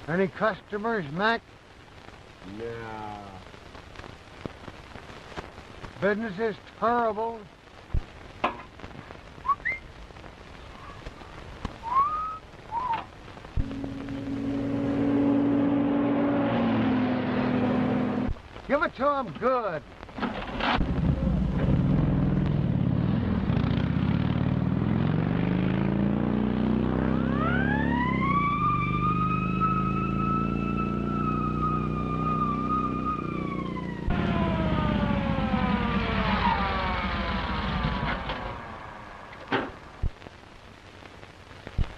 Any customers, Mac? No. Business is terrible. Give it to him good.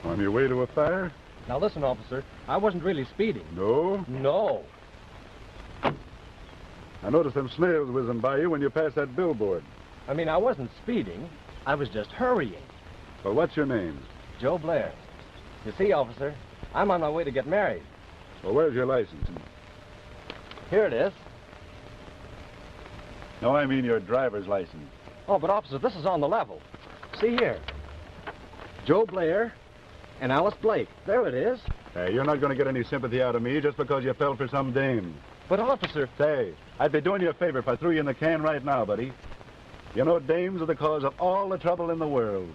On your way to a fire? Now listen, officer, I wasn't really speeding. No? No. I noticed them snails whizzing by you when you passed that billboard. I mean, I wasn't speeding. I was just hurrying. Well, what's your name? Joe Blair. You see, officer, I'm on my way to get married. Well, where's your license? Here it is. No, I mean your driver's license. Oh, but officer, this is on the level. See here. Joe Blair and Alice Blake. There it is. Hey, you're not going to get any sympathy out of me just because you fell for some dame. But officer... Say, I'd be doing you a favor if I threw you in the can right now, buddy. You know, dames are the cause of all the trouble in the world.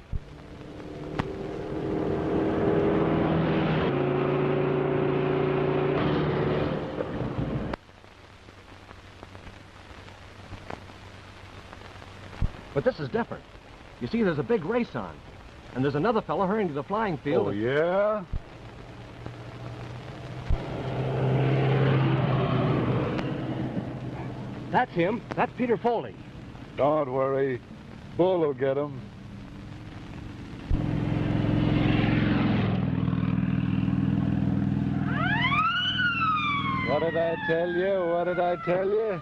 But this is different. You see, there's a big race on. And there's another fellow hurrying to the flying field. Oh, yeah? That's him. That's Peter Foley. Don't worry. Bull will get him. What did I tell you? What did I tell you?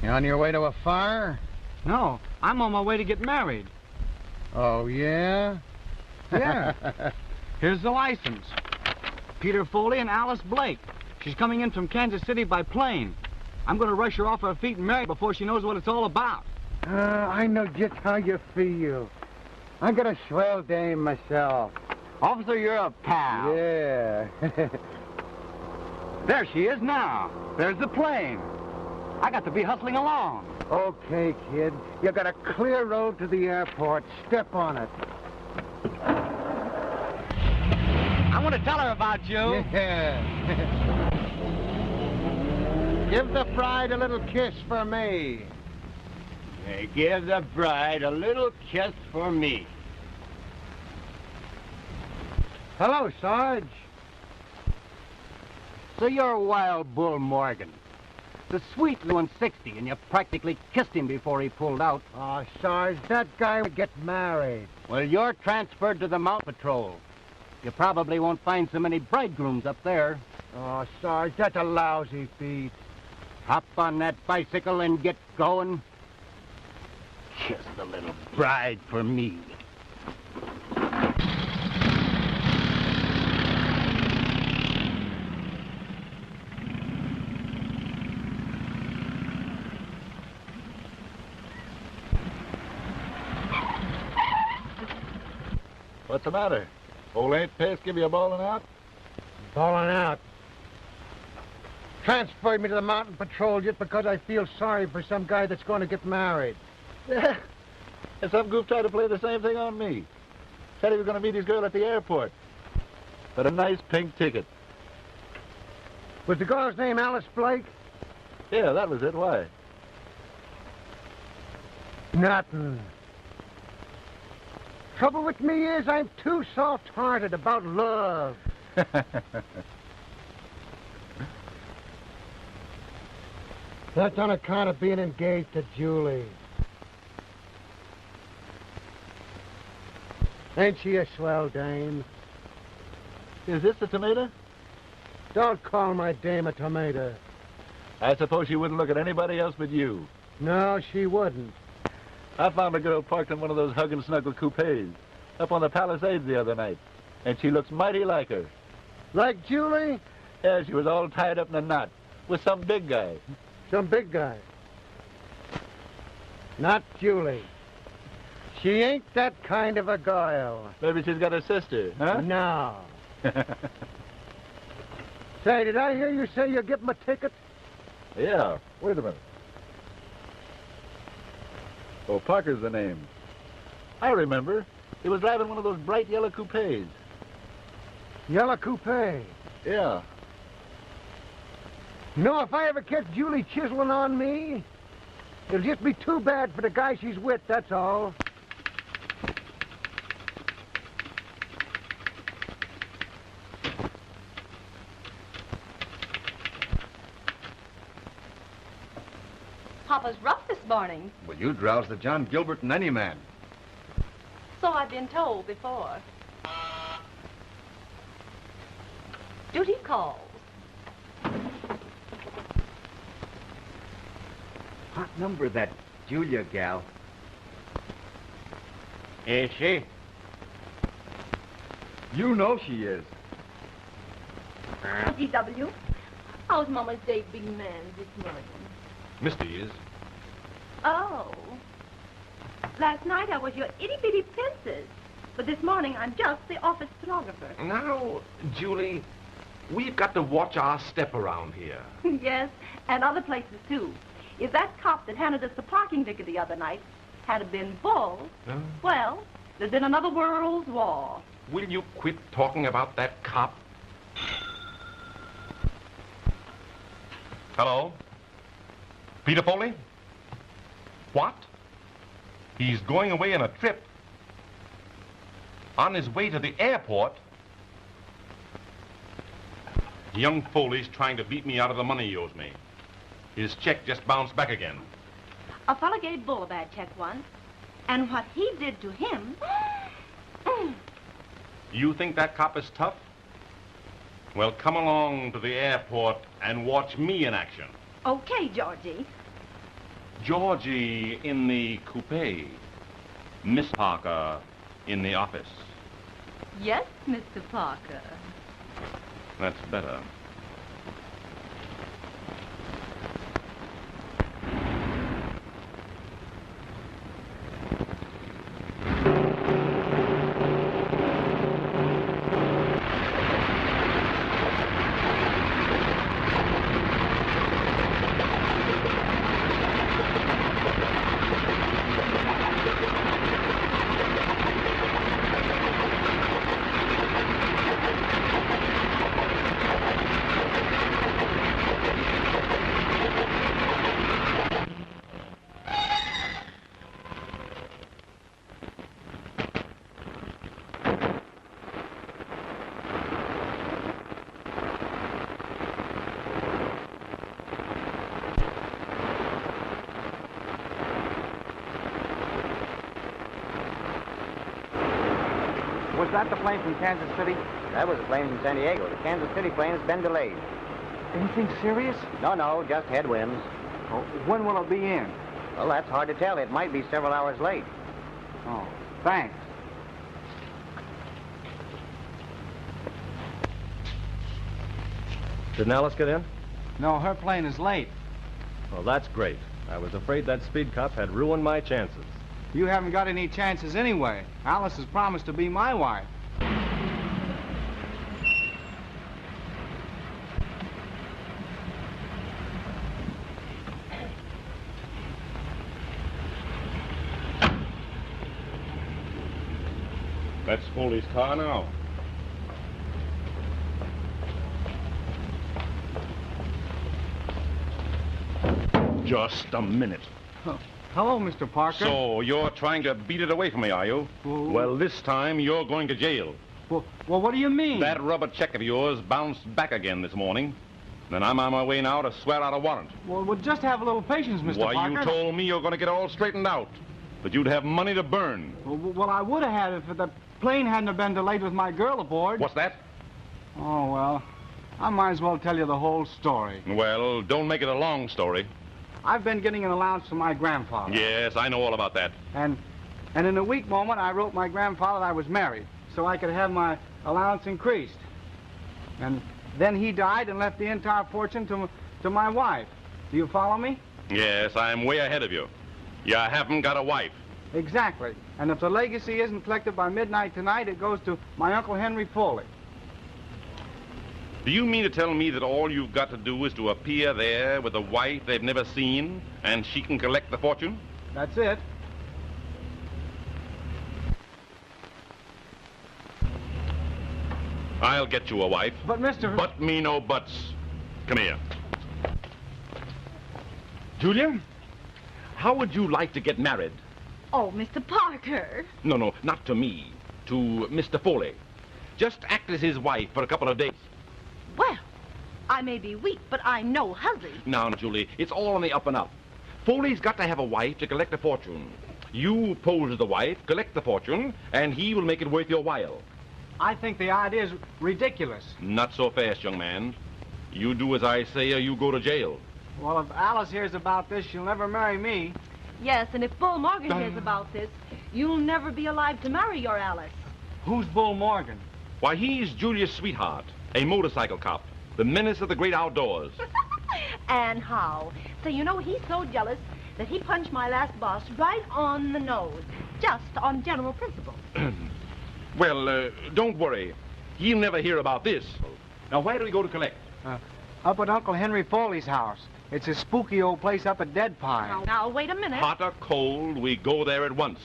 You on your way to a fire? No, I'm on my way to get married. Oh, yeah? Yeah. Here's the license. Peter Foley and Alice Blake. She's coming in from Kansas City by plane. I'm going to rush her off her feet and marry her before she knows what it's all about. I know just how you feel. I got a swell dame myself. Officer, you're a pal. Yeah. There she is now. There's the plane. I got to be hustling along. Okay, kid. You got a clear road to the airport. Step on it. I want to tell her about you. Yeah. Give the bride a little kiss for me. Hey, give the bride a little kiss for me. Hello, Sarge. So you're Wild Bull Morgan. The sweet little 160, and you practically kissed him before he pulled out. Oh, Sarge, that guy would get married. Well, you're transferred to the Mountain Patrol. You probably won't find so many bridegrooms up there. Oh, Sarge, that's a lousy feat. Hop on that bicycle and get going. Kiss the little bride for me. What's the matter? Old Aunt Pace give you a bawling out? Falling out. Transferred me to the Mountain Patrol just because I feel sorry for some guy that's going to get married. Yeah. And some goof tried to play the same thing on me. Said he was going to meet his girl at the airport. But a nice pink ticket. Was the girl's name Alice Blake? Yeah, that was it. Why? Nothing. Trouble with me is I'm too soft-hearted about love. That's on account of being engaged to Julie. Ain't she a swell dame? Is this the tomato? Don't call my dame a tomato. I suppose she wouldn't look at anybody else but you. No, she wouldn't. I found a girl parked in one of those hug and snuggle coupes up on the Palisades the other night, and she looks mighty like her. Like Julie? Yeah, she was all tied up in a knot with some big guy. Some big guy. Not Julie. She ain't that kind of a girl. Maybe she's got a sister, huh? No. Say, did I hear you say you'll give him a ticket? Yeah. Wait a minute. Oh, Parker's the name. I remember. He was driving one of those bright yellow coupes. Yellow coupe. Yeah. You know, if I ever catch Julie chiseling on me, it'll just be too bad for the guy she's with, that's all. Papa's rough this morning. Well, you drowse the John Gilbert in any man. So I've been told before. Duty calls. Hot number, that Julia gal. Is she? You know she is. DW, how's Mama's day big man this morning? Misty is. Oh. Last night I was your itty-bitty princess. But this morning I'm just the office stenographer. Now, Julie, we've got to watch our step around here. Yes, and other places too. If that cop that handed us the parking ticket the other night had been Bull, well, there's been another world's war. Will you quit talking about that cop? Hello? Peter Foley? What? He's going away on a trip. On his way to the airport? Young Foley's trying to beat me out of the money he owes me. His check just bounced back again. A fella gave Bull a bad check once, and what he did to him... You think that cop is tough? Well, come along to the airport and watch me in action. Okay, Georgie. Georgie in the coupe. Miss Parker in the office. Yes, Mr. Parker. That's better. Was that the plane from Kansas City? That was a plane from San Diego. The Kansas City plane has been delayed. Anything serious? No, just headwinds. Oh, when will it be in? Well, that's hard to tell. It might be several hours late. Oh, thanks. Didn't Alice get in? No, her plane is late. Well, that's great. I was afraid that speed cop had ruined my chances. You haven't got any chances anyway. Alice has promised to be my wife. That's Foley's car now. Just a minute. Hello, Mr. Parker. So, you're trying to beat it away from me, are you? Well, this time you're going to jail. Well, what do you mean? That rubber check of yours bounced back again this morning. And I'm on my way now to swear out a warrant. Well, just have a little patience, Mr. Why, Parker. you told me you're going to get all straightened out. That you'd have money to burn. Well, I would have had it if the plane hadn't have been delayed with my girl aboard. What's that? Oh, well, I might as well tell you the whole story. Well, don't make it a long story. I've been getting an allowance from my grandfather. Yes, I know all about that. And in a weak moment, I wrote my grandfather I was married, so I could have my allowance increased. And then he died and left the entire fortune to my wife. Do you follow me? Yes, I'm way ahead of you. You haven't got a wife. Exactly. And if the legacy isn't collected by midnight tonight, it goes to my Uncle Henry Foley. Do you mean to tell me that all you've got to do is to appear there with a wife they've never seen, and she can collect the fortune? That's it. I'll get you a wife. But, Mr. But me no buts. Come here. Julia, how would you like to get married? Oh, Mr. Parker. No, not to me. To Mr. Foley. Just act as his wife for a couple of days. Well, I may be weak, but I'm no hussy. Now, Julie, it's all on the up and up. Foley's got to have a wife to collect a fortune. You pose as the wife, collect the fortune, and he will make it worth your while. I think the idea is ridiculous. Not so fast, young man. You do as I say or you go to jail. Well, if Alice hears about this, she'll never marry me. Yes, and if Bull Morgan hears about this, you'll never be alive to marry your Alice. Who's Bull Morgan? Why, he's Julia's sweetheart, a motorcycle cop, the menace of the great outdoors. And how? So you know he's so jealous that he punched my last boss right on the nose, just on general principle. Well, don't worry. He'll never hear about this. Now, where do we go to collect? Up at Uncle Henry Foley's house. It's a spooky old place up at Dead Pine. Now, wait a minute. Hot or cold, we go there at once.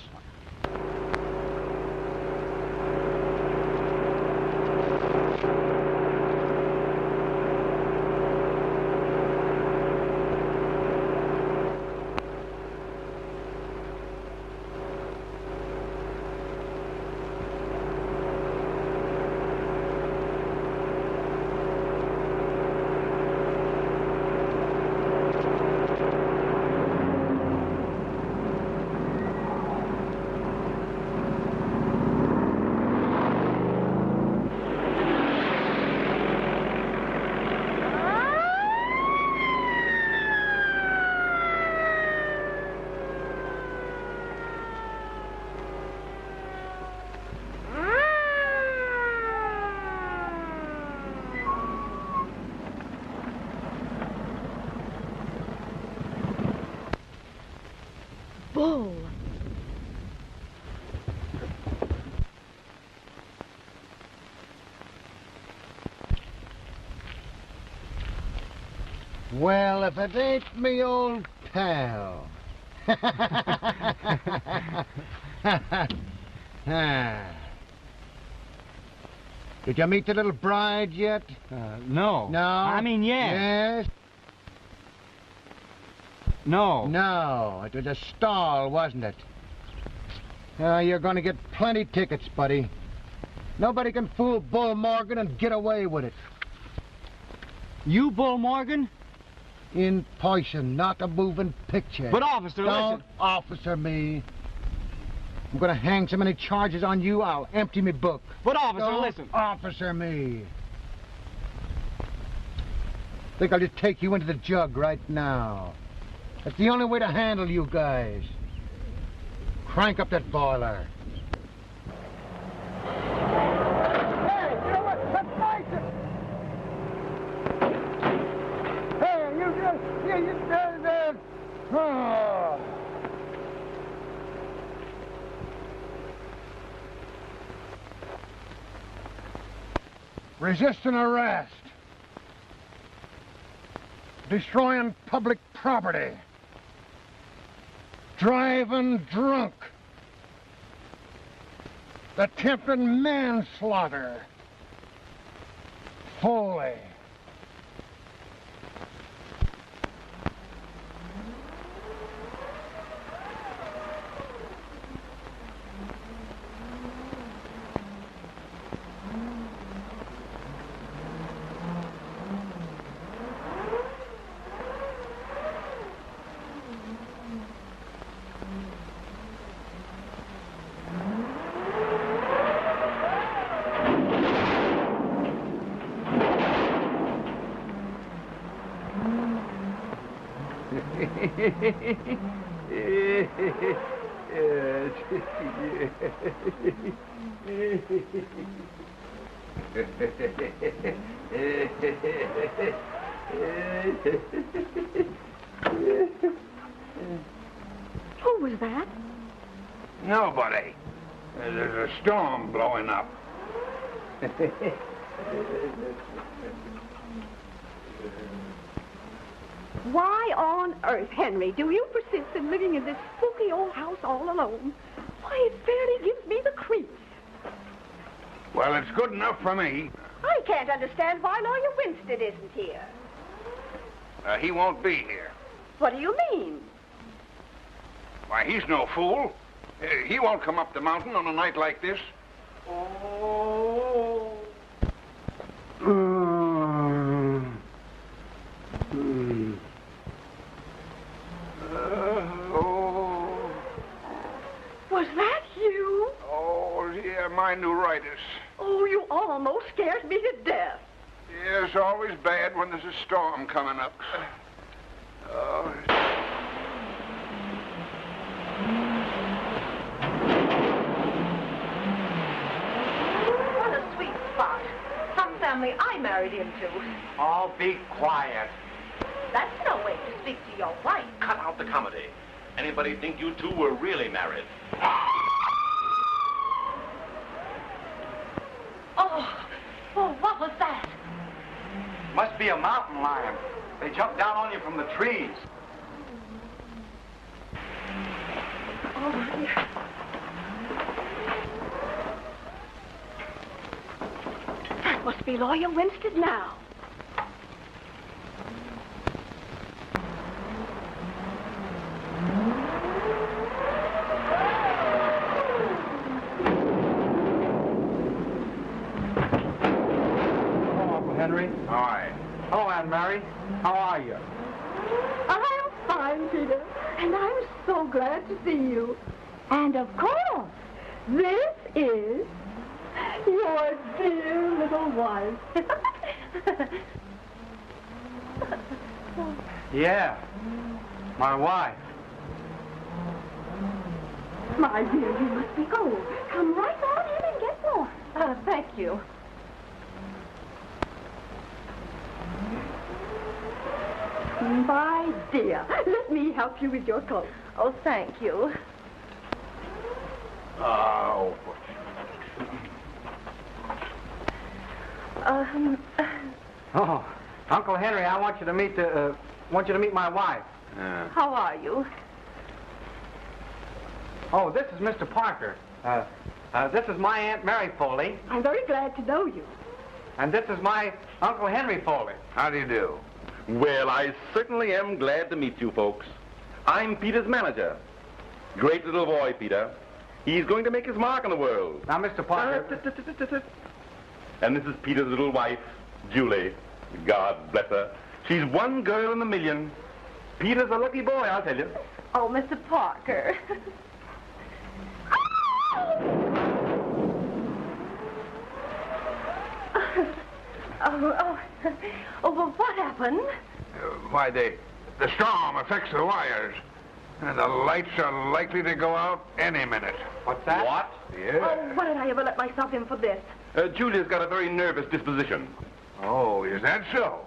Bull. Well, if it ain't me old pal. Did you meet the little bride yet? No. No? I mean, yes. Yes? No. No, it was a stall, wasn't it? You're going to get plenty tickets, buddy. Nobody can fool Bull Morgan and get away with it. You, Bull Morgan? In person, not a moving picture. But, officer, Don't listen. officer me. I'm going to hang so many charges on you, I'll empty me book. But, officer, Don't listen. officer me. Think I'll just take you into the jug right now. That's the only way to handle you guys. Crank up that boiler. Hey, you know what? That's nice. Hey, oh. Resisting arrest. Destroying public property. Driving drunk. Attempted manslaughter. Foley. Who was that? Nobody. There's a storm blowing up. Why on earth, Henry, do you persist in living in this spooky old house all alone? Why, it fairly gives me the creeps. Well, it's good enough for me. I can't understand why Lawyer Winstead isn't here. He won't be here. What do you mean? Why, he's no fool. He won't come up the mountain on a night like this. Oh. Was that you? Oh, yeah, my neuritis. Oh, you almost scared me to death. Yeah, it's always bad when there's a storm coming up. Oh. What a sweet spot. Some family I married into. Oh, be quiet. That's no way to speak to your wife. Cut out the comedy. Anybody think you two were really married? Oh, what was that? Must be a mountain lion. They jumped down on you from the trees. Oh, dear. That must be Lawyer Winstead now. Henry. Hi. Hello, Aunt Mary. How are you? I'm fine, Peter, and I'm so glad to see you. And of course, this is your dear little wife. Yeah, my wife. My dear, you must be cold. Come right on in and get warm. Thank you. My dear, let me help you with your coat. Oh, thank you. Oh. Oh, Uncle Henry, I want you to meet my wife. How are you? Oh, this is Mr. Parker. This is my Aunt Mary Foley, I'm very glad to know you. and this is my Uncle Henry Foley. How do you do? Well, I certainly am glad to meet you folks. I'm Peter's manager. Great little boy, Peter. He's going to make his mark in the world. Now, Mr. Parker. And this is Peter's little wife, Julie. God bless her. She's one girl in a million. Peter's a lucky boy, I'll tell you. Oh, Mr. Parker. Oh, well, what happened? Why, the storm affects the wires. And the lights are likely to go out any minute. What's that? What? Yeah. Oh, why did I ever let myself in for this? Julia's got a very nervous disposition. Oh, is that so?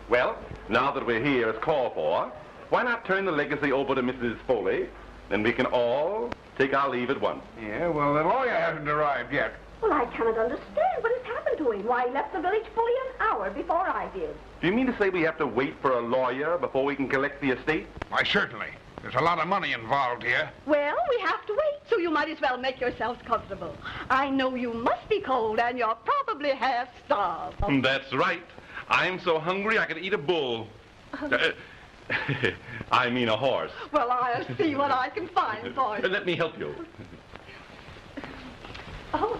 Well, now that we're here as called for, why not turn the legacy over to Mrs. Foley? Then we can all take our leave at once. Yeah, well, the lawyer hasn't arrived yet. Well, I cannot understand what has happened to him. Why, he left the village fully an hour before I did. Do you mean to say we have to wait for a lawyer before we can collect the estate? Why, certainly. There's a lot of money involved here. Well, we have to wait, so you might as well make yourselves comfortable. I know you must be cold, and you're probably half starved. That's right. I'm so hungry I could eat a bull. I mean a horse. Well, I'll see what I can find for you. Let me help you. Oh,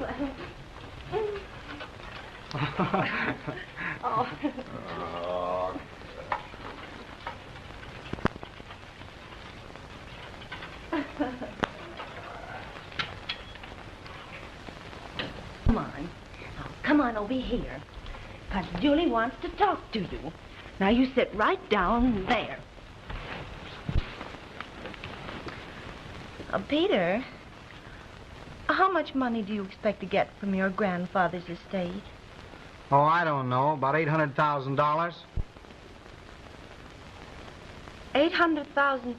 oh. Come on. Now, come on over here. Because Julie wants to talk to you. Now, you sit right down there. Peter, how much money do you expect to get from your grandfather's estate? Oh, I don't know. About $800,000. 800,000.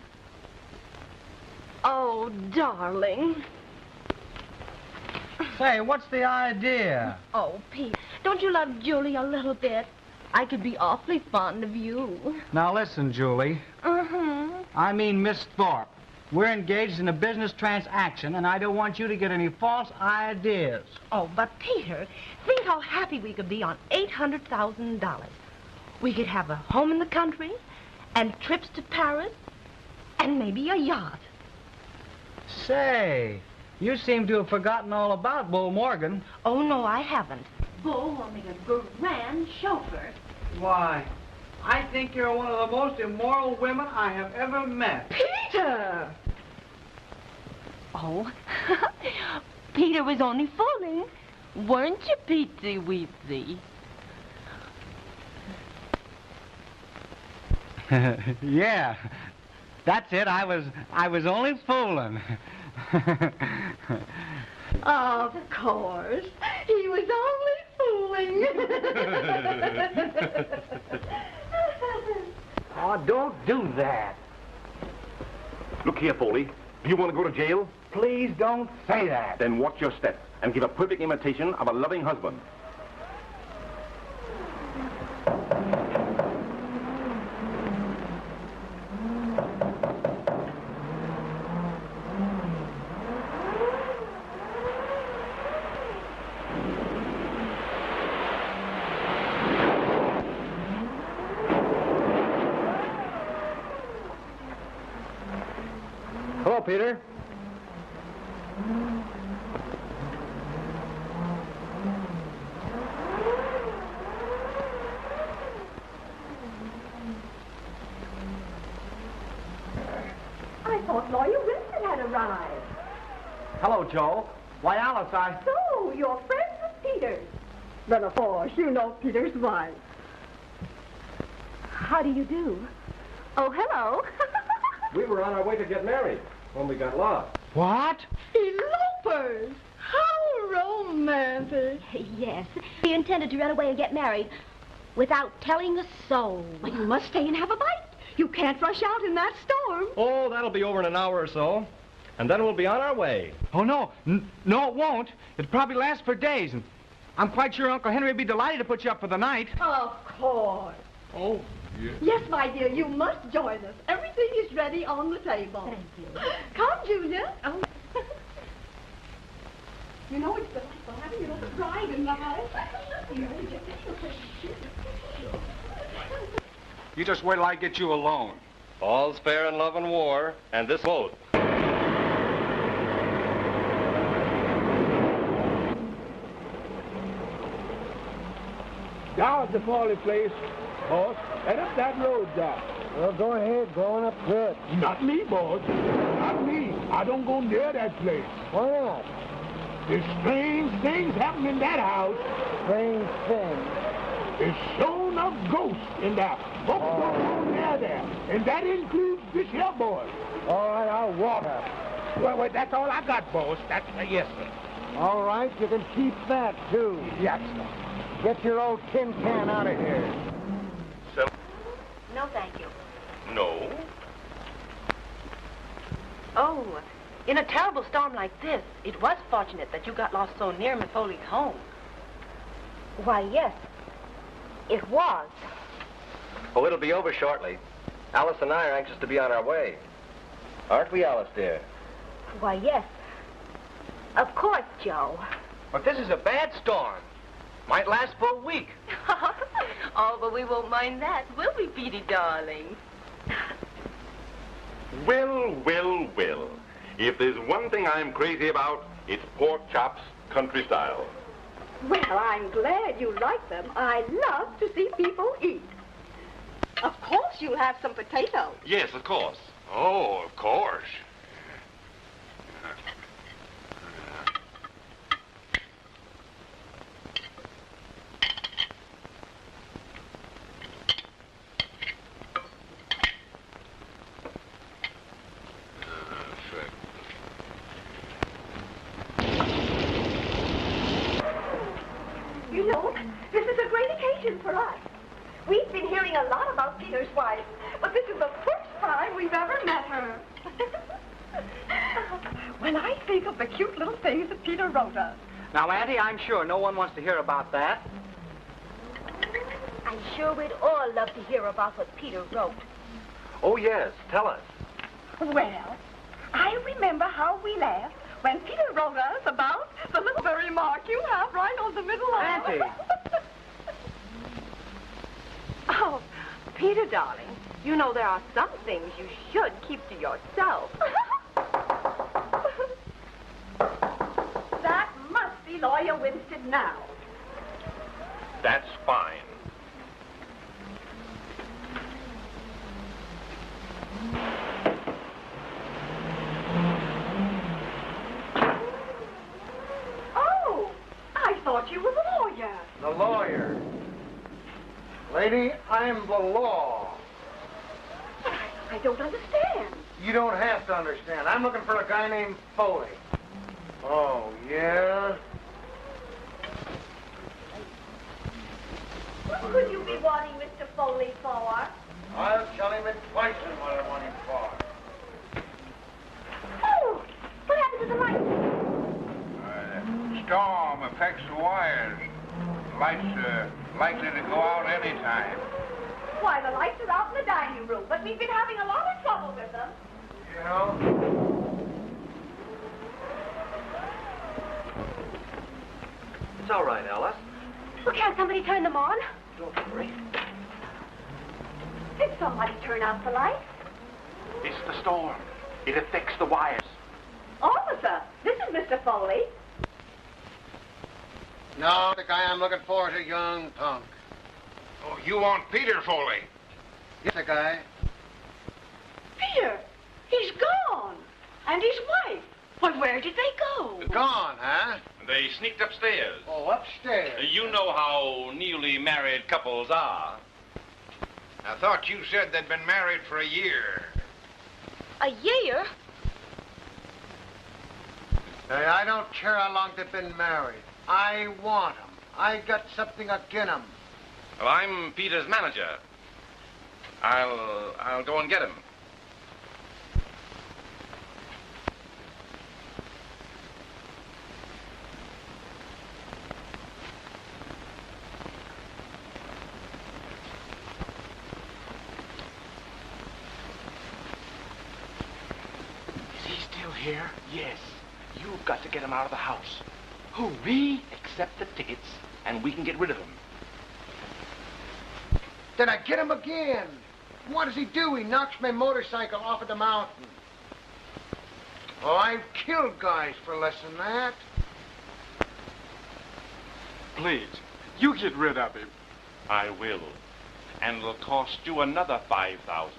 Oh, darling. Say, what's the idea? Oh, Pete, don't you love Julie a little bit? I could be awfully fond of you. Now listen, Julie. I mean Miss Thorpe. We're engaged in a business transaction, and I don't want you to get any false ideas. Oh, but Peter, think how happy we could be on $800,000. We could have a home in the country, and trips to Paris, and maybe a yacht. Say, you seem to have forgotten all about Bull Morgan. Oh, no, I haven't. Bull will make a grand chauffeur. Why, I think you're one of the most immoral women I have ever met. Peter! Oh, Peter was only fooling. Weren't you, Petey Weezy? Yeah, that's it. I was only fooling. Of course. He was only fooling. Oh, don't do that. Look here, Foley. Do you want to go to jail? Please don't say that. Then watch your step and give a perfect imitation of a loving husband. Hello, Peter. I thought Lawyer Winston had arrived. Hello, Joe. Why, Alice, So, you're friends with Peter's. Then, of course, you know Peter's wife. How do you do? Oh, hello. We were on our way to get married when we got lost. What? Elopers! How romantic. Yes. We intended to run away and get married without telling a soul. Well, you must stay and have a bite. You can't rush out in that storm. Oh, that'll be over in an hour or so. And then we'll be on our way. Oh, no. No, it won't. It'll probably last for days. And I'm quite sure Uncle Henry would be delighted to put you up for the night. Of course. Oh, yes. Yes, my dear, you must join us. Everything is ready on the table. Thank you. Come, Julia. Oh. You know it's delightful having you little bride in the house. You just wait till I get you alone. All's fair in love and war, and this boat. Down at the Foley place, boss. Head up that road, Doc. Well, go ahead. Going up good. Not me, boss. Not me. I don't go near that place. Why not? There's strange things happen in that house. Strange thing. There's shown a ghost in there. Folks don't go near there. And that includes this here boy. All right, I'll walk her. Well, that's all I got, boss. That's yes, sir. All right, you can keep that, too. Yes, sir. Get your old tin can out of here. No, thank you. No. Oh, in a terrible storm like this, it was fortunate that you got lost so near Miss Foley's home. Why, yes. It was. Oh, it'll be over shortly. Alice and I are anxious to be on our way. Aren't we, Alice, dear? Why, yes. Of course, Joe. But this is a bad storm. Might last for a week. Oh, but we won't mind that, will we, Petey, darling? Well. If there's one thing I'm crazy about, it's pork chops country style. Well, I'm glad you like them. I love to see people eat. Of course you'll have some potatoes. Yes, of course. Oh, of course. You know, this is a great occasion for us. We've been hearing a lot about Peter's wife, but this is the first time we've ever met her. When I think of the cute little things that Peter wrote us. Now, Auntie, I'm sure no one wants to hear about that. I'm sure we'd all love to hear about what Peter wrote. Oh, yes. Tell us. Well, I remember how we laughed when Peter wrote us about the little very mark you have right on the middle of. Auntie. Oh, Peter, darling, you know there are some things you should keep to yourself. That must be Lawyer Winstead now. That's fine. Oh, I thought you were the lawyer. The lawyer. Lady, I'm the law. I don't understand. You don't have to understand. I'm looking for a guy named Foley. Oh, yeah? What could you be wanting Mr. Foley for? I'll tell him at twice what I want him for. Oh, what happened to the light? Storm affects the wires. Lights are likely to go out any time. Why, the lights are out in the dining room, but we've been having a lot of trouble with them. You know? It's all right, Alice. Well, can't somebody turn them on? Don't worry. Did somebody turn out the lights? It's the storm. It affects the wires. Officer, this is Mr. Foley. No, the guy I'm looking for is a young punk. Oh, you want Peter Foley? Yes, the guy. Peter, he's gone. And his wife. Well, where did they go? Gone, huh? They sneaked upstairs. Oh, upstairs. You know how newly married couples are. I thought you said they'd been married for a year. A year? Hey, I don't care how long they've been married. I want 'em. I got something agin 'em. Well, I'm Peter's manager. I'll go and get him. Is he still here? Yes. You've got to get him out of the house. Who, me? Accept the tickets, and we can get rid of him. Then I get him again. What does he do? He knocks my motorcycle off of the mountain. Oh, I've killed guys for less than that. Please, you get rid of him. I will. And it'll cost you another $5,000.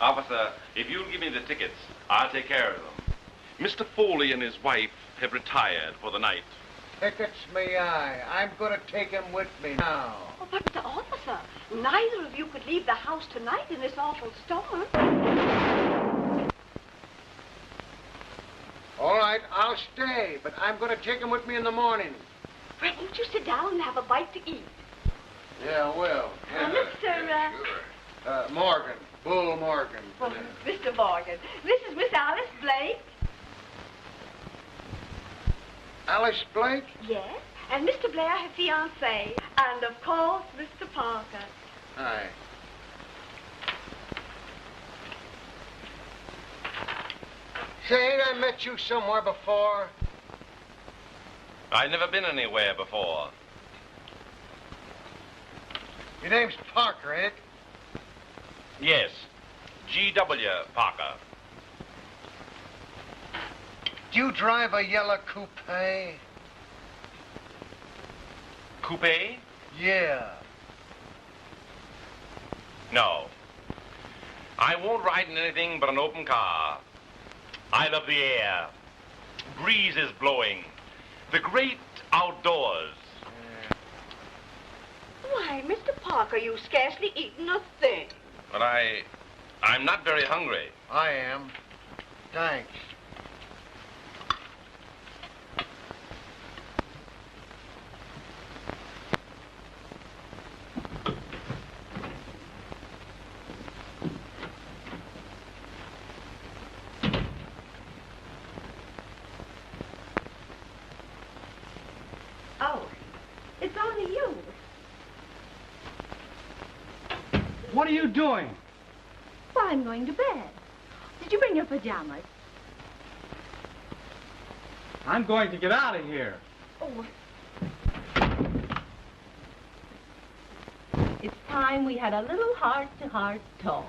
Officer, if you'll give me the tickets, I'll take care of them. Mr. Foley and his wife have retired for the night. Tickets me eye. I'm going to take him with me now. Oh, but, Mr. Officer, neither of you could leave the house tonight in this awful storm. All right, I'll stay, but I'm going to take him with me in the morning. Well, won't you sit down and have a bite to eat? Yeah, well. Mr. Morgan. Bull Morgan. Well, Mr. Morgan, this is Miss Alice Blake. Alice Blake? Yes, and Mr. Blair, her fiancé. And, of course, Mr. Parker. Hi. Say, ain't I met you somewhere before? I've never been anywhere before. Your name's Parker, ain't it? Yes, G.W. Parker. Do you drive a yellow coupe? Coupe? Yeah. No. I won't ride in anything but an open car. I love the air. Breeze is blowing. The great outdoors. Why, Mr. Parker, you've scarcely eaten a thing. But I'm not very hungry. I am. Thanks. What are you doing? Well, I'm going to bed. Did you bring your pajamas? I'm going to get out of here. Oh. It's time we had a little heart-to-heart talk.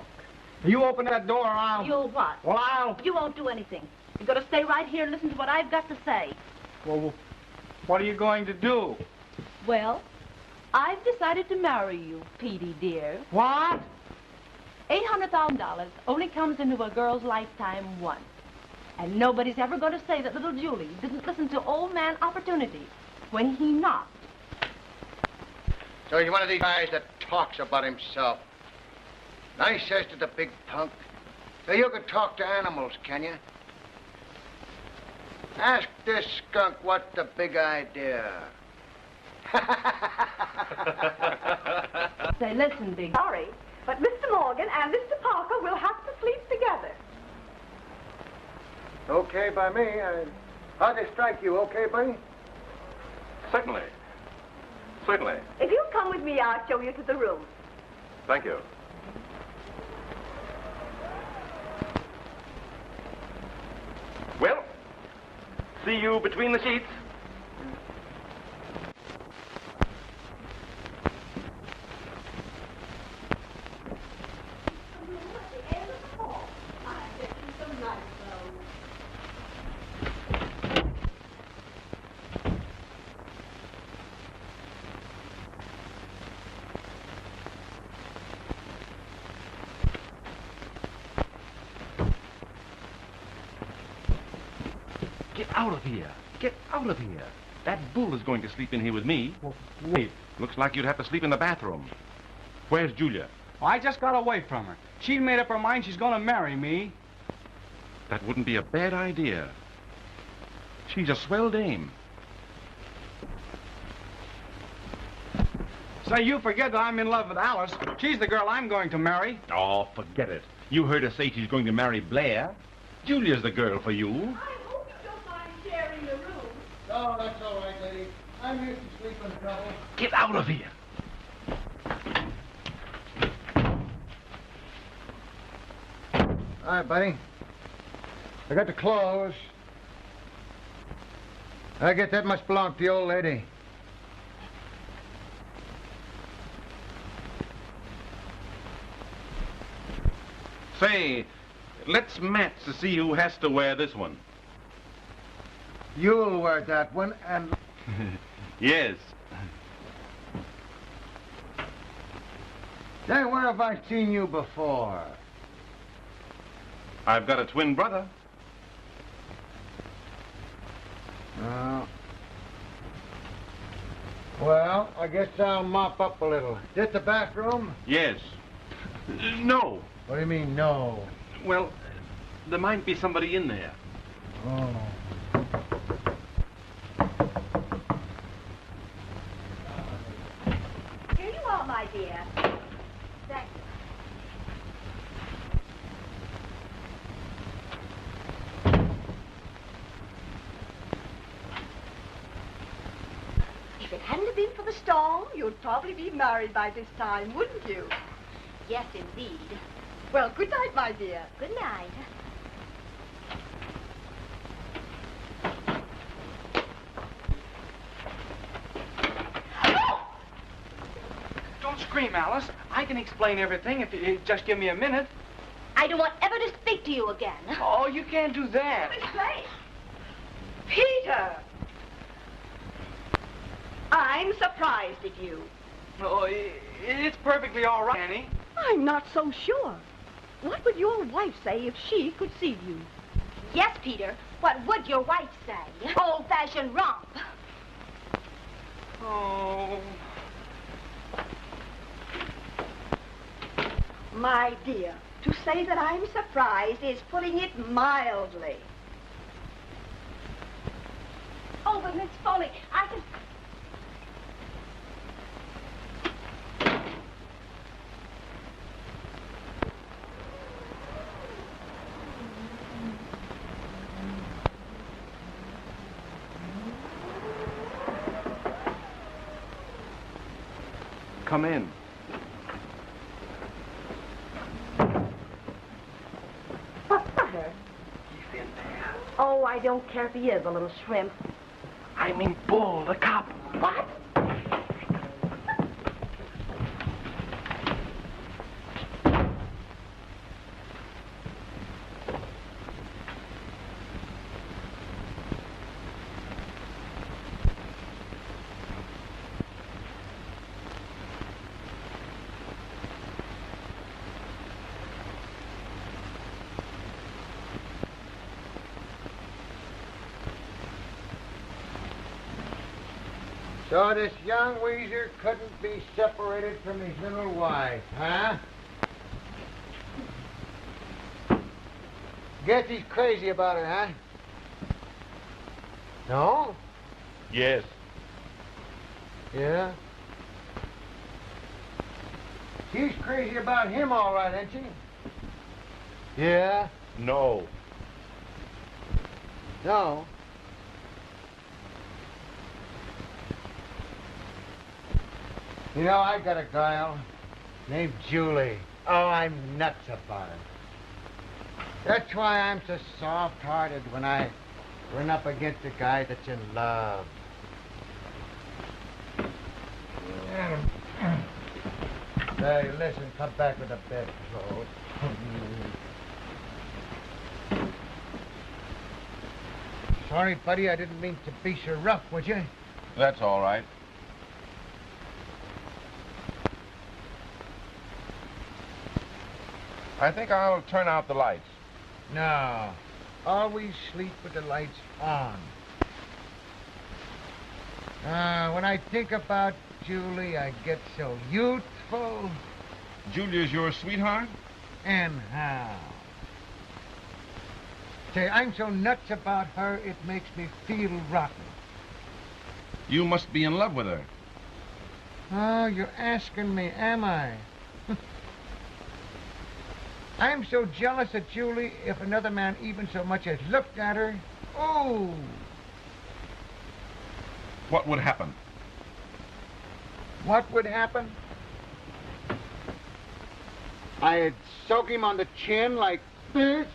You open that door, I'll... You'll what? Well, I'll... You won't do anything. You're going to stay right here and listen to what I've got to say. Well, what are you going to do? Well, I've decided to marry you, Petey, dear. What? $800,000 only comes into a girl's lifetime once. And nobody's ever going to say that little Julie didn't listen to old man Opportunity when he knocked. So he's one of these guys that talks about himself. And I says to the big punk, so you can talk to animals, can you? Ask this skunk what's the big idea. Say, listen, big... Sorry, but Mr. Morgan and Mr. Parker will have to sleep together. Okay by me. How'd they strike you? Okay, buddy? Certainly. Certainly. If you'll come with me, I'll show you to the room. Thank you. Well, see you between the sheets. Get out of here. Get out of here. That bull is going to sleep in here with me. Well, wait. Looks like you'd have to sleep in the bathroom. Where's Julia? I just got away from her. She made up her mind she's going to marry me. That wouldn't be a bad idea. She's a swell dame. Say, you forget that I'm in love with Alice. She's the girl I'm going to marry. Oh, forget it. You heard her say she's going to marry Blair. Julia's the girl for you. Sharing the room. Oh, that's all right, lady. I'm used to sleeping trouble. Get out of here. All right, buddy. I got the clothes. I guess that must belong to the old lady. Say, let's match to see who has to wear this one. You'll wear that one, and... Yes. Say, where have I seen you before? I've got a twin brother. Oh. Well, I guess I'll mop up a little. Is this the bathroom? Yes. No. What do you mean, no? Well, there might be somebody in there. Oh. Here you are, my dear. Thank you. If it hadn't been for the storm, you'd probably be married by this time, wouldn't you? Yes, indeed. Well, good night, my dear. Good night. Don't scream, Alice. I can explain everything if you just give me a minute. I don't want ever to speak to you again. Oh, you can't do that. Miss Blake! Peter! I'm surprised at you. Oh, it's perfectly all right, Annie. I'm not so sure. What would your wife say if she could see you? Yes, Peter. What would your wife say? Old-fashioned romp. Oh. My dear, to say that I'm surprised is putting it mildly. Oh, but Miss Foley, I can... Come in. I don't care if he is a little shrimp. I mean Bull, the cop. What? So this young Weezer couldn't be separated from his little wife, huh? Guess he's crazy about her, huh? No? Yes. Yeah? She's crazy about him, all right, ain't she? Yeah? No. No? You know, I got a girl named Julie. Oh, I'm nuts about her. That's why I'm so soft-hearted when I run up against a guy that's in love. Hey, listen, come back with the bedclothes. Sorry, buddy, I didn't mean to be so rough, would you? That's all right. I think I'll turn out the lights. No. Always sleep with the lights on. When I think about Julie, I get so youthful. Julia's your sweetheart? And how? Say, I'm so nuts about her, it makes me feel rotten. You must be in love with her. Oh, you're asking me, am I? I'm so jealous of Julie, if another man even so much as looked at her. Oh! What would happen? What would happen? I'd soak him on the chin like this.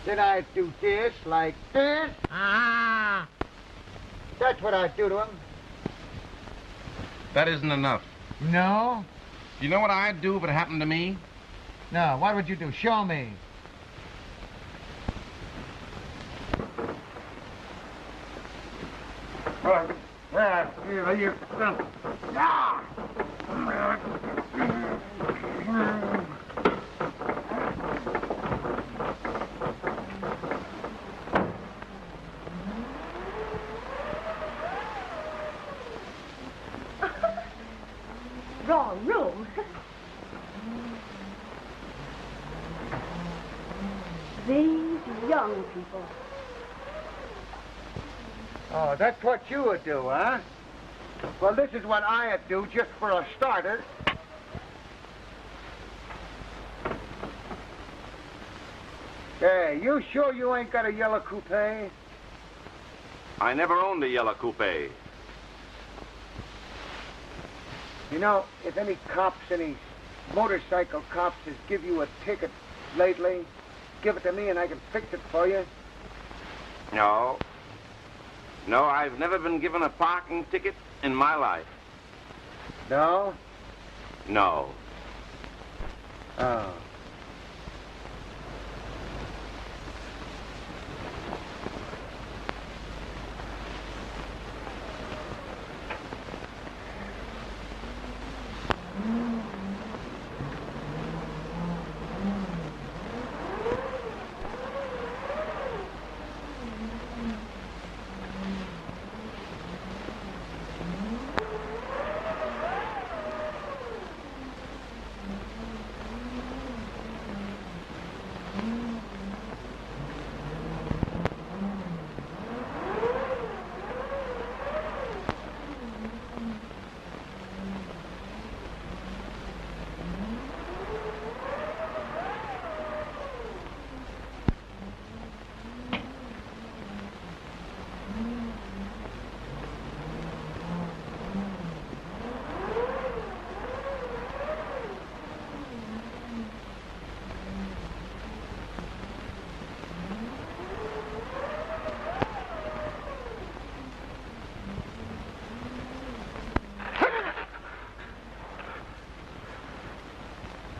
Then I'd do this like this. Ah! That's what I'd do to him. That isn't enough. No? You know what I'd do if it happened to me? No, what would you do? Show me. Wrong room. These young people. Oh, that's what you would do, huh? Well, this is what I'd do, just for a starter. Hey, you sure you ain't got a yellow coupe? I never owned a yellow coupe. You know, if any motorcycle cops has give you a ticket lately, give it to me and I can fix it for you. No. No, I've never been given a parking ticket in my life. No? No. Oh.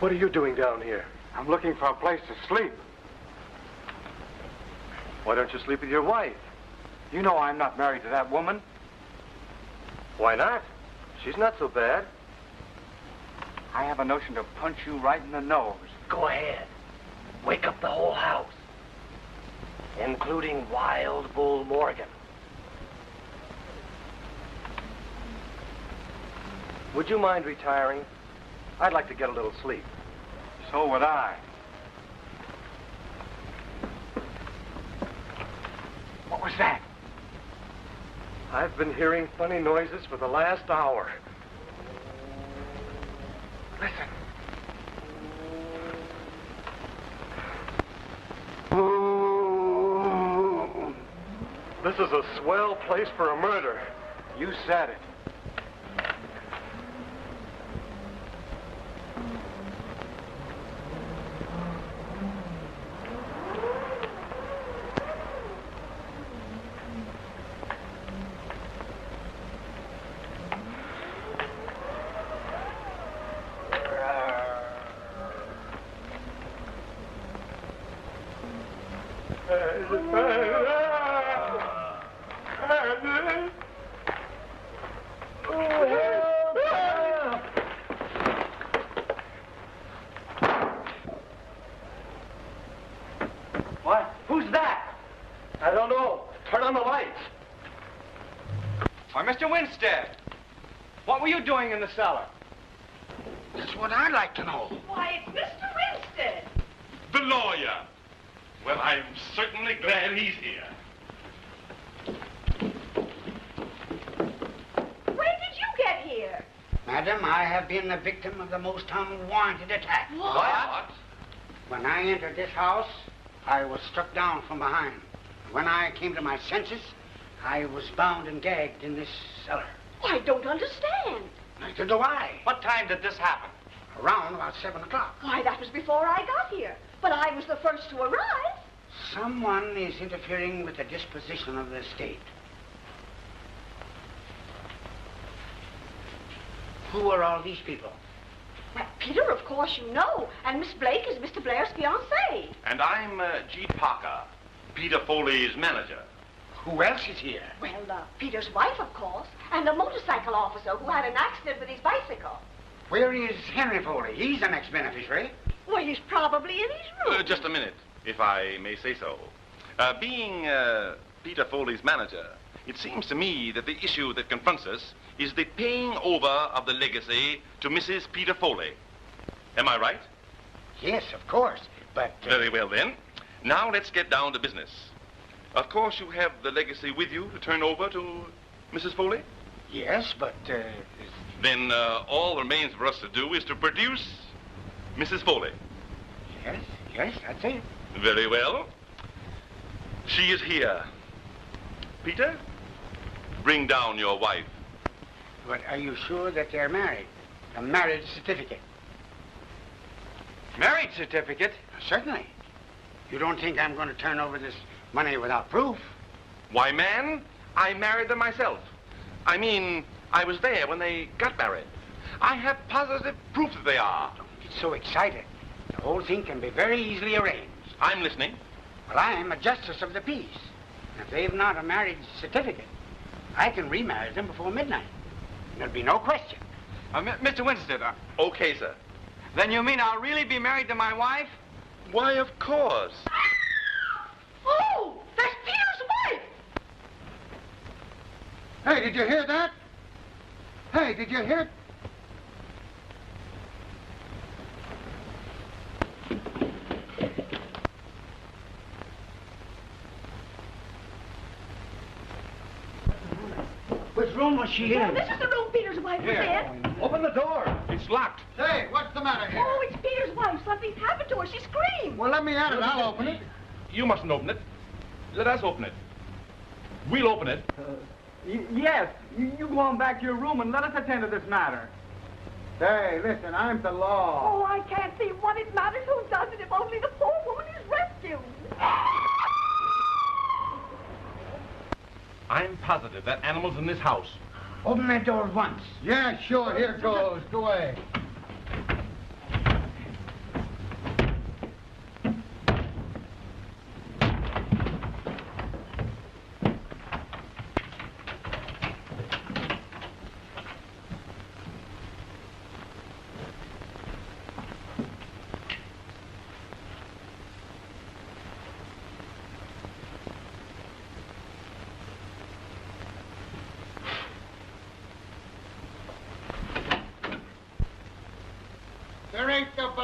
What are you doing down here? I'm looking for a place to sleep. Why don't you sleep with your wife? You know I'm not married to that woman. Why not? She's not so bad. I have a notion to punch you right in the nose. Go ahead. Wake up the whole house. Including Wild Bull Morgan. Would you mind retiring? I'd like to get a little sleep. So would I. What was that? I've been hearing funny noises for the last hour. Listen. This is a swell place for a murder. You said it. What? Who's that? I don't know. Turn on the lights. Why, Mr. Winstead, what were you doing in the cellar? That's what I'd like to know. Why, it's Mr. Winstead. The lawyer. Well, I'm certainly glad he's here. When did you get here? Madam, I have been the victim of the most unwarranted attack. What? When I entered this house, I was struck down from behind. When I came to my senses, I was bound and gagged in this cellar. I don't understand. Neither do I. What time did this happen? Around about 7 o'clock. Why, that was before I got here. But I was the first to arrive. Someone is interfering with the disposition of the estate. Who are all these people? Well, Peter, of course you know. And Miss Blake is Mr. Blair's fiancée. And I'm G. Parker, Peter Foley's manager. Who else is here? Well, Peter's wife, of course, and a motorcycle officer who had an accident with his bicycle. Where is Henry Foley? He's the next beneficiary. Well, he's probably in his room. Just a minute, if I may say so. Being Peter Foley's manager, it seems to me that the issue that confronts us is the paying over of the legacy to Mrs. Peter Foley. Am I right? Yes, of course, but... Very well, then. Now let's get down to business. Of course, you have the legacy with you to turn over to Mrs. Foley? Yes, but... Then all that remains for us to do is to produce Mrs. Foley. Yes, that's it. Very well. She is here. Peter, bring down your wife. But are you sure that they're married? A marriage certificate? Marriage certificate? Certainly. You don't think I'm going to turn over this money without proof? Why, man, I married them myself. I mean, I was there when they got married. I have positive proof that they are. Don't get so excited. The whole thing can be very easily arranged. I'm listening. Well, I'm a justice of the peace. If they've not a marriage certificate, I can remarry them before midnight. There'll be no question. Mr. Winstead, Okay, sir. then you mean I'll really be married to my wife? Why, of course. Oh, that's Peter's wife! Hey, did you hear that? Hey, did you hear it? Which room was she Well, in? this is the room Peter's wife was in. Open the door. It's locked. Say, what's the matter here? Oh, it's Peter's wife. Something's happened to her. She screamed. Well, let me at it. I'll open it. You mustn't open it. Let us open it. We'll open it. Yes. You go on back to your room and let us attend to this matter. Say, listen, I'm the law. Oh, I can't see what it matters who does it if only the poor woman is rescued. I'm positive that animal's in this house. Open that door at once. Yeah, sure. Here goes. Go away.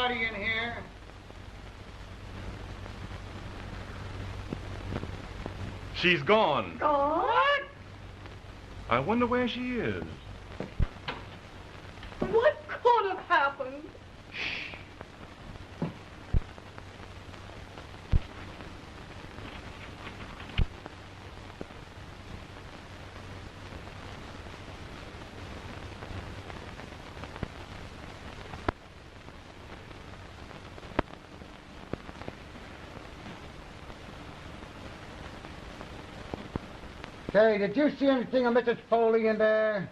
anybody in here? She's gone. What? I wonder where she is. What could have happened? Say, did you see anything of Mrs. Foley in there?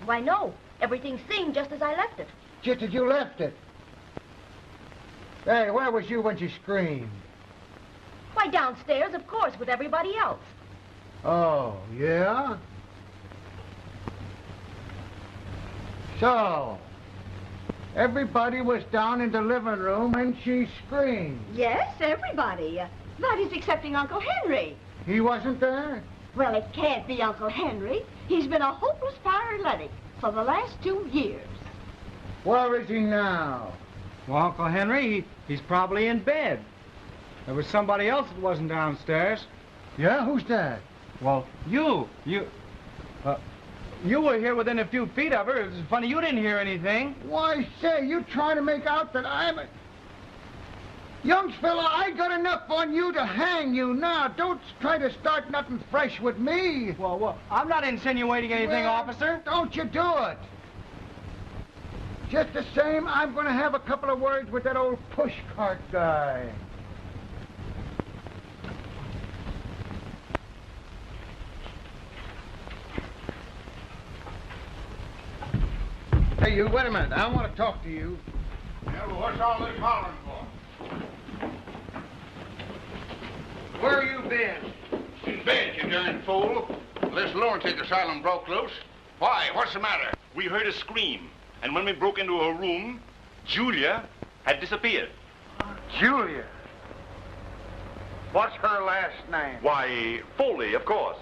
Why, no. Everything seemed just as I left it. Just as you left it. Hey, where was you when she screamed? Why, downstairs, of course, with everybody else. Oh, yeah? So, everybody was down in the living room and she screamed. Yes, everybody. That is excepting Uncle Henry. He wasn't there? Well, it can't be Uncle Henry. He's been a hopeless paralytic for the last 2 years. Where is he now? Well, Uncle Henry, he's probably in bed. There was somebody else that wasn't downstairs. Yeah, who's that? Well, you were here within a few feet of her. It was funny you didn't hear anything. Why, say, you trying to make out that I'm a... Young fella, I got enough on you to hang you now. Don't try to start nothing fresh with me. Well, I'm not insinuating anything, Well, officer. Don't you do it. Just the same, I'm going to have a couple of words with that old pushcart guy. Hey, you, wait a minute. I want to talk to you. Yeah, well, what's all this hollering for? Where you been? In bed, you darn fool. This lunatic asylum broke loose. Why? What's the matter? We heard a scream, and when we broke into her room, Julia had disappeared. Julia. What's her last name? Why, Foley, of course.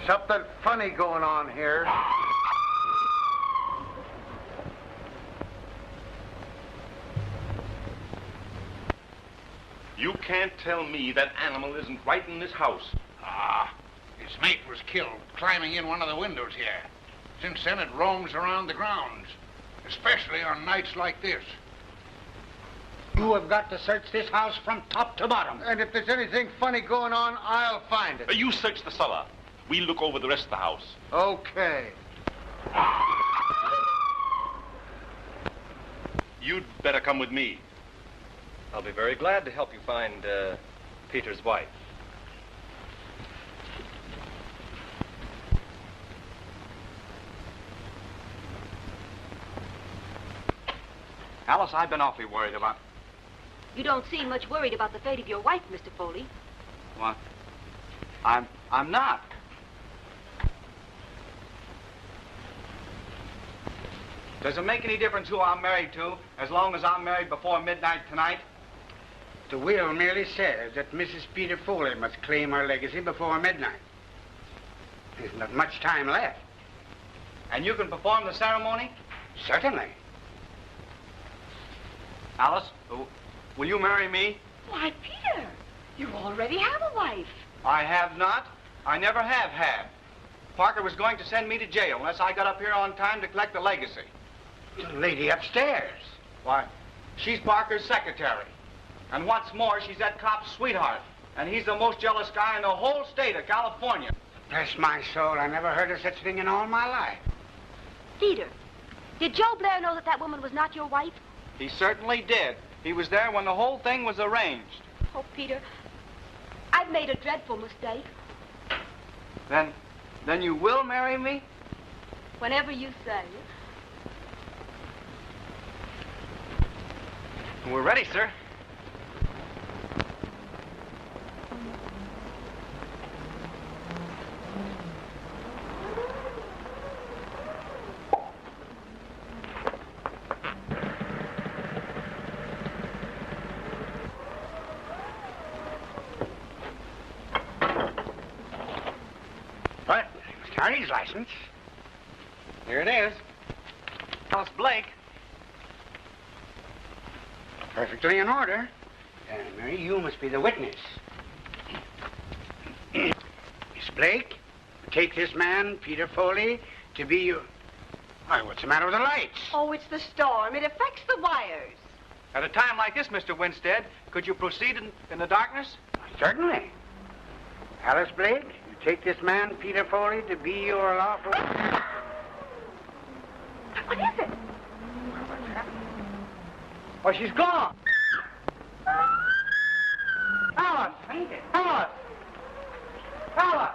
Something funny going on here. You can't tell me that animal isn't right in this house. Ah, its mate was killed climbing in one of the windows here. Since then, it roams around the grounds, especially on nights like this. You have got to search this house from top to bottom. And if there's anything funny going on, I'll find it. You search the cellar. We'll look over the rest of the house. Okay. You'd better come with me. I'll be very glad to help you find Peter's wife. Alice, I've been awfully worried about... You don't seem much worried about the fate of your wife, Mr. Foley. What? I'm not. Does it make any difference who I'm married to, as long as I'm married before midnight tonight? The will merely says that Mrs. Peter Foley must claim her legacy before midnight. There's not much time left. And you can perform the ceremony? Certainly. Alice, will you marry me? Why, Peter, you already have a wife. I have not. I never have had. Parker was going to send me to jail unless I got up here on time to collect the legacy. The lady upstairs. Why, she's Parker's secretary. And what's more, she's that cop's sweetheart. And he's the most jealous guy in the whole state of California. Bless my soul, I never heard of such a thing in all my life. Peter, did Joe Blair know that that woman was not your wife? He certainly did. He was there when the whole thing was arranged. Oh, Peter, I've made a dreadful mistake. Then you will marry me? Whenever you say. We're ready, sir. What? Attorney's license. Here it is. Alice Blake, Perfectly in order. Mary, you must be the witness. Miss Blake, take this man, Peter Foley, to be your... Why, what's the matter with the lights? Oh, it's the storm. It affects the wires. At a time like this, Mr. Winstead, could you proceed in the darkness? Certainly. Alice Blake, you take this man, Peter Foley, to be your lawful... What is it? Oh, she's gone. Alice! Alice! Alice!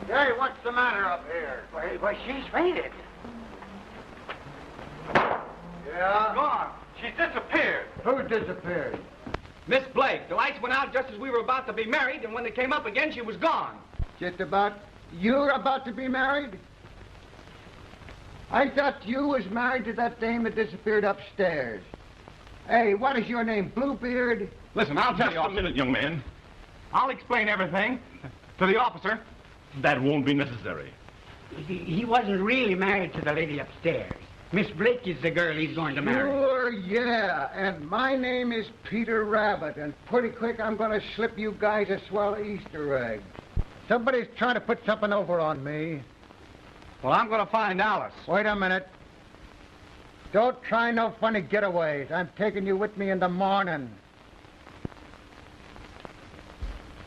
Hey, what's the matter up here? Why, she's fainted. Yeah? Gone. She's disappeared. Who disappeared? Miss Blake, the lights went out just as we were about to be married, and when they came up again, she was gone. Just about... You're about to be married? I thought you was married to that dame that disappeared upstairs. Hey, what is your name, Bluebeard? Listen, I'll tell you... Just a minute, young man. I'll explain everything to the officer. That won't be necessary. He wasn't really married to the lady upstairs. Miss Blake is the girl he's going to marry. Sure, yeah. And my name is Peter Rabbit, and pretty quick I'm going to slip you guys a swell Easter egg. Somebody's trying to put something over on me. Well, I'm going to find Alice. Wait a minute. Don't try no funny getaways. I'm taking you with me in the morning.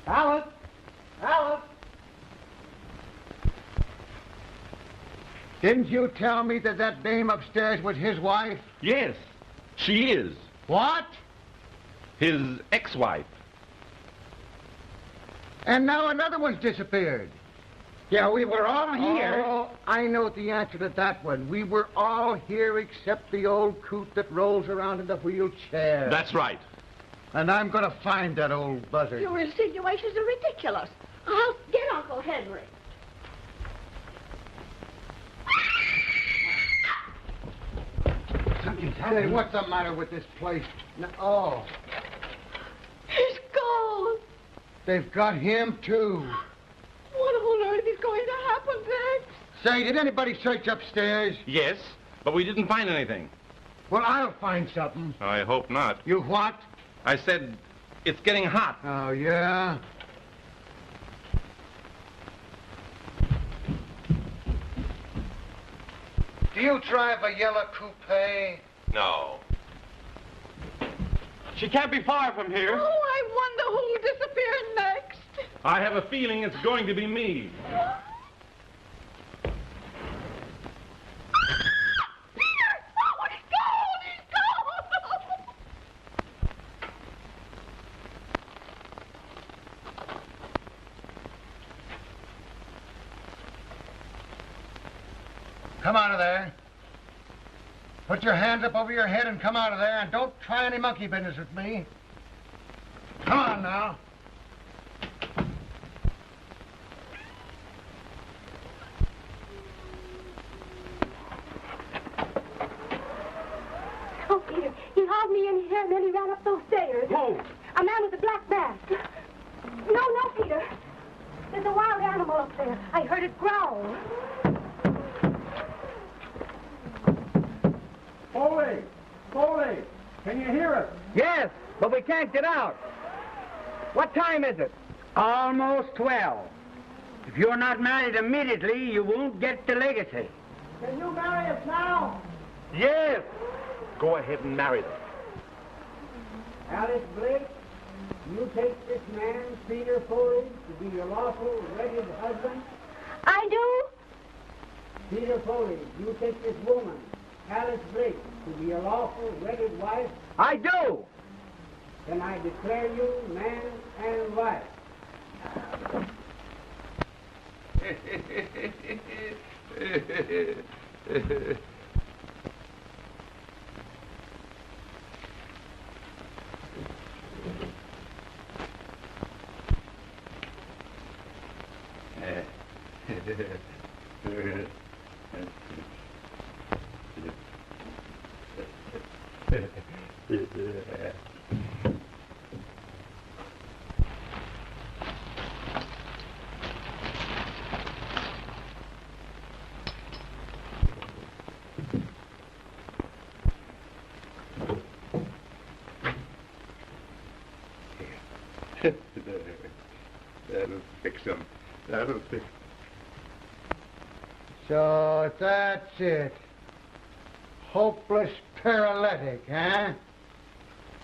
Alice! Alice! Didn't you tell me that that dame upstairs was his wife? Yes, she is. What? His ex-wife. And now another one's disappeared. Yeah, we were all here. Oh, I know the answer to that one. We were all here except the old coot that rolls around in the wheelchair. That's right. And I'm going to find that old buzzard. Your insinuations are ridiculous. I'll get Uncle Henry. Something's happening. Hey, what's the matter with this place? Oh. He's gone. They've got him, too. What on earth is going to happen next? Say, did anybody search upstairs? Yes, but we didn't find anything. Well, I'll find something. I hope not. You what? I said it's getting hot. Oh, yeah? Do you drive a yellow coupe? No. She can't be far from here. Oh, I wonder who'll disappear next. I have a feeling it's going to be me. Come out of there. Put your hands up over your head and come out of there, and don't try any monkey business with me. Come on now. Oh, Peter, he hauled me in here and then he ran up those stairs. Who? A man with a black mask. No, Peter. There's a wild animal up there. I heard it growl. Foley! Foley! Can you hear us? Yes, but we can't get out. What time is it? Almost 12. If you're not married immediately, you won't get the legacy. Can you marry us now? Yes. Go ahead and marry them. Alice Blake, you take this man, Peter Foley, to be your lawful, wedded husband. I do? Peter Foley, you take this woman, Alice Blake, to be your lawful, wedded wife. I do. Then I declare you man and wife. That'll fix him. That'll fix. So that's it. Hopeless paralytic, huh?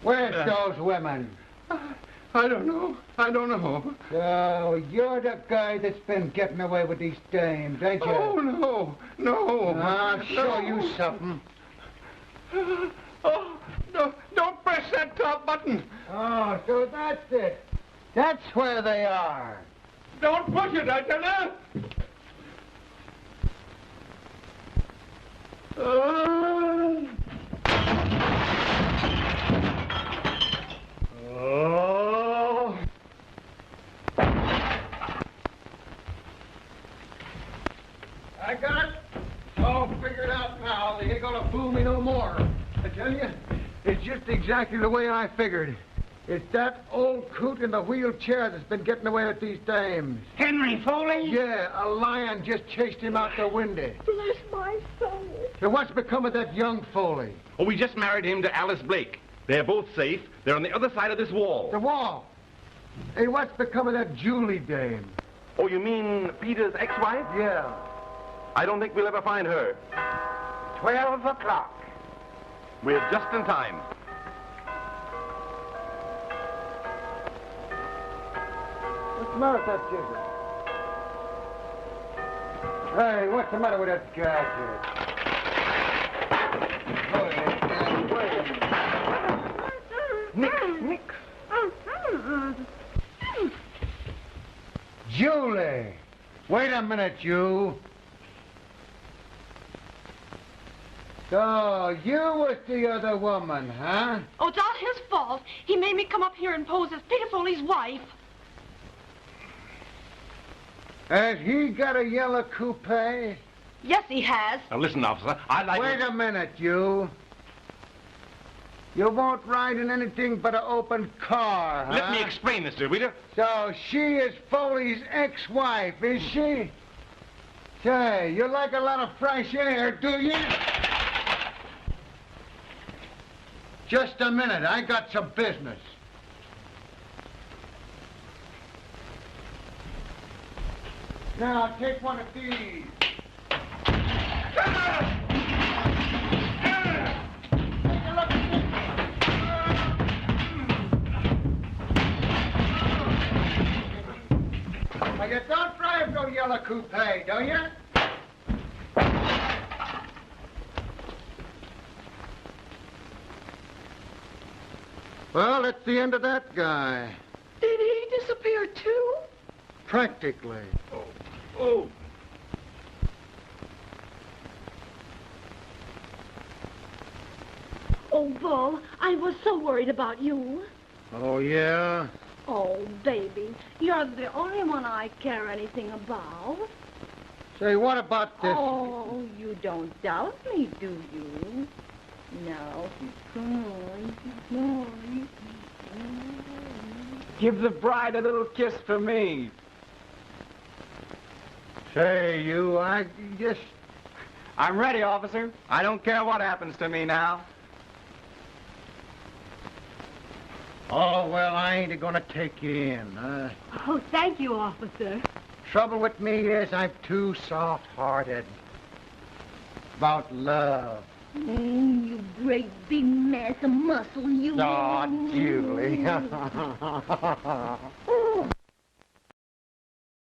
Where's those women? I don't know. I don't know. So you're the guy that's been getting away with these dames, ain't you? Oh, no. No. I'll show you something. Oh, no, don't press that top button. Oh, so that's it. That's where they are. Don't push it, I tell you. Oh. I got it. All figured out, pal. They ain't gonna fool me no more. I tell you, it's just exactly the way I figured. It's that old coot in the wheelchair that's been getting away with these dames. Henry Foley? Yeah, a lion just chased him out the window. Bless my soul. So what's become of that young Foley? Oh, we just married him to Alice Blake. They're both safe. They're on the other side of this wall. The wall. Hey, what's become of that Julie dame? Oh, you mean Peter's ex-wife? Yeah. I don't think we'll ever find her. 12 o'clock. We're just in time. What's the matter with that jigger? Hey, what's the matter with that gadget? Nick. Julie! Wait a minute, you. So, you was the other woman, huh? Oh, it's all his fault. He made me come up here and pose as Peter Foley's wife. Has he got a yellow coupe? Yes, he has. Now, listen, officer, I'd like... Wait a minute, you. You won't ride in anything but an open car, huh? Let me explain, Mr. Reader. So she is Foley's ex-wife, is she? Say, you like a lot of fresh air, do you? Just a minute, I got some business. Now, take one of these. Now, you don't drive no yellow coupe, don't you? Well, that's the end of that guy. Did he disappear too? Practically. Oh. Oh, Bull, I was so worried about you. Oh, yeah? Oh, baby, you're the only one I care anything about. Say, what about this? Oh, you don't doubt me, do you? Now, come on. Give the bride a little kiss for me. Say, you, I just... I'm ready, officer. I don't care what happens to me now. Oh, well, I ain't gonna take you in. Oh, thank you, officer. Trouble with me is I'm too soft-hearted about love. You great big mass of muscle, you. Oh, Julie.